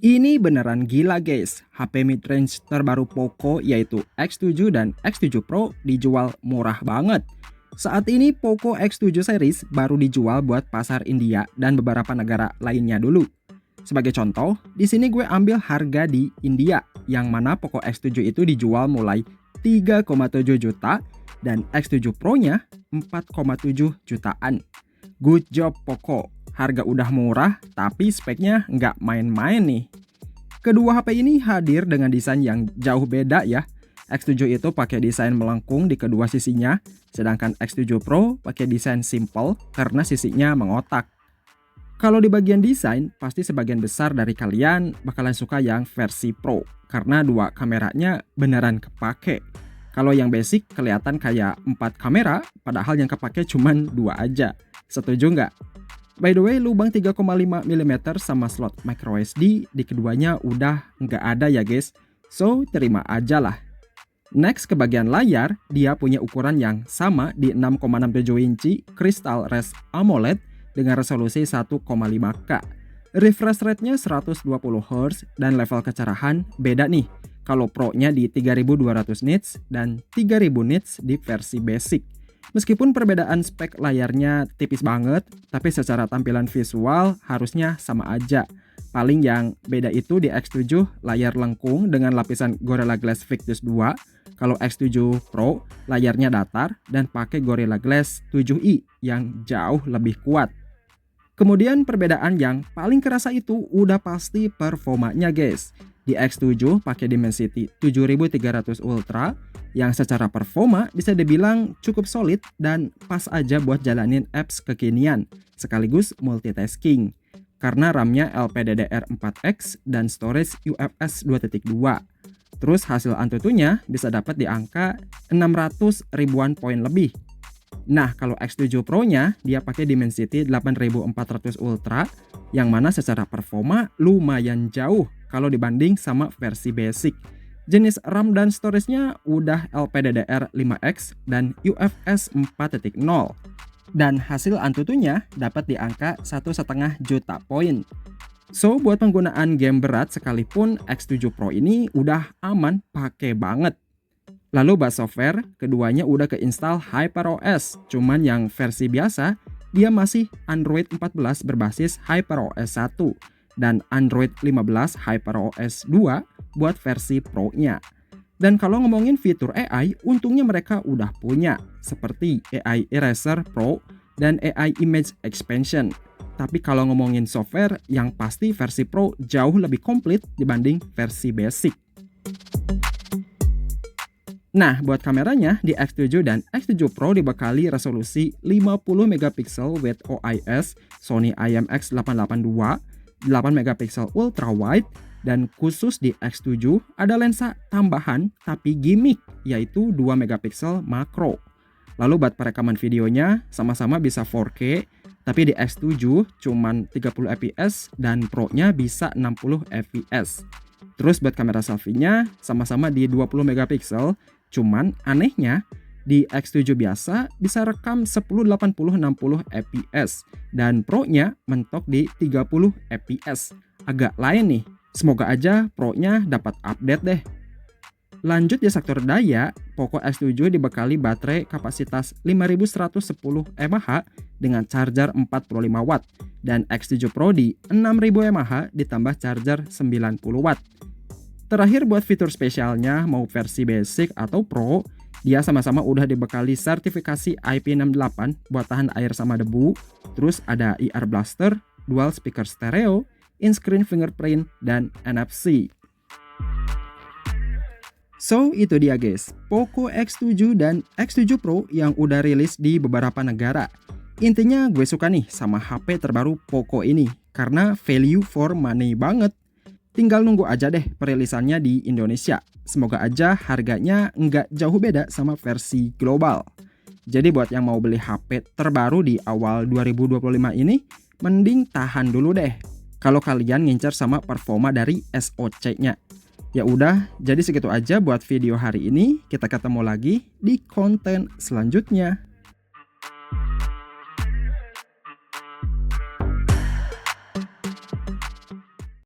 Ini beneran gila guys, HP mid-range terbaru Poco yaitu X7 dan X7 Pro dijual murah banget. Saat ini Poco X7 series baru dijual buat pasar India dan beberapa negara lainnya dulu. Sebagai contoh, di sini gue ambil harga di India, yang mana Poco X7 itu dijual mulai 3,7 juta dan X7 Pro-nya 4,7 jutaan. Good job Poco, harga udah murah tapi speknya nggak main-main nih. Kedua HP ini hadir dengan desain yang jauh beda ya. X7 itu pakai desain melengkung di kedua sisinya, sedangkan X7 Pro pakai desain simple karena sisinya mengotak. Kalau di bagian desain, pasti sebagian besar dari kalian bakalan suka yang versi Pro, karena dua kameranya beneran kepake. Kalau yang basic kelihatan kayak 4 kamera, padahal yang kepake cuman 2 aja. Setuju nggak? By the way, lubang 3,5 mm sama slot microSD di keduanya udah nggak ada ya guys. So, terima aja lah. Next ke bagian layar, dia punya ukuran yang sama di 6,67 inci Crystal Res AMOLED dengan resolusi 1,5K. Refresh rate-nya 120 Hz dan level kecerahan beda nih. Kalau Pro-nya di 3200 nits dan 3000 nits di versi basic. Meskipun perbedaan spek layarnya tipis banget, tapi secara tampilan visual harusnya sama aja. Paling yang beda itu di X7 layar lengkung dengan lapisan Gorilla Glass Victus 2. Kalau X7 Pro layarnya datar dan pakai Gorilla Glass 7i yang jauh lebih kuat. Kemudian perbedaan yang paling kerasa itu udah pasti performanya guys. Di X7 pakai Dimensity 7300 Ultra yang secara performa bisa dibilang cukup solid dan pas aja buat jalanin apps kekinian sekaligus multitasking. Karena RAM-nya LPDDR4X dan storage UFS 2.2. Terus hasil Antutunya bisa dapat di angka 600 ribuan poin lebih. Nah, kalau X7 Pro-nya dia pakai Dimensity 8400 Ultra yang mana secara performa lumayan jauh kalau dibanding sama versi basic. Jenis RAM dan storage-nya udah LPDDR5X dan UFS 4.0. Dan hasil Antutunya dapat di angka 1,5 juta poin. So, buat penggunaan game berat sekalipun X7 Pro ini udah aman pakai banget. Lalu buat software, keduanya udah keinstall HyperOS, cuman yang versi biasa, dia masih Android 14 berbasis HyperOS 1 dan Android 15 HyperOS 2 buat versi Pro-nya. Dan kalau ngomongin fitur AI, untungnya mereka udah punya, seperti AI Eraser Pro dan AI Image Expansion. Tapi kalau ngomongin software, yang pasti versi Pro jauh lebih komplit dibanding versi basic. Nah, buat kameranya, di X7 dan X7 Pro dibekali resolusi 50 megapiksel with OIS Sony IMX882, 8 megapiksel ultra wide, dan khusus di X7 ada lensa tambahan tapi gimmick, yaitu 2 megapiksel makro. Lalu buat perekaman videonya sama-sama bisa 4K, tapi di X7 cuman 30 fps dan Pro-nya bisa 60 fps. Terus buat kamera selfie-nya sama-sama di 20 megapiksel, cuman anehnya di X7 biasa bisa rekam 1080-60 fps dan Pro-nya mentok di 30 fps. Agak lain nih. Semoga aja Pro-nya dapat update deh. Lanjut di sektor daya, Poco X7 dibekali baterai kapasitas 5110 mAh dengan charger 45 watt dan X7 Pro di 6000 mAh ditambah charger 90 watt. Terakhir buat fitur spesialnya mau versi basic atau Pro, dia sama-sama udah dibekali sertifikasi IP68 buat tahan air sama debu, terus ada IR Blaster, dual speaker stereo, in-screen fingerprint, dan NFC. So, itu dia guys, Poco X7 dan X7 Pro yang udah rilis di beberapa negara. Intinya gue suka nih sama HP terbaru Poco ini, karena value for money banget. Tinggal nunggu aja deh perilisannya di Indonesia. Semoga aja harganya nggak jauh beda sama versi global. Jadi buat yang mau beli HP terbaru di awal 2025 ini, mending tahan dulu deh. Kalau kalian ngincer sama performa dari SoC-nya. Ya udah, jadi segitu aja buat video hari ini. Kita ketemu lagi di konten selanjutnya.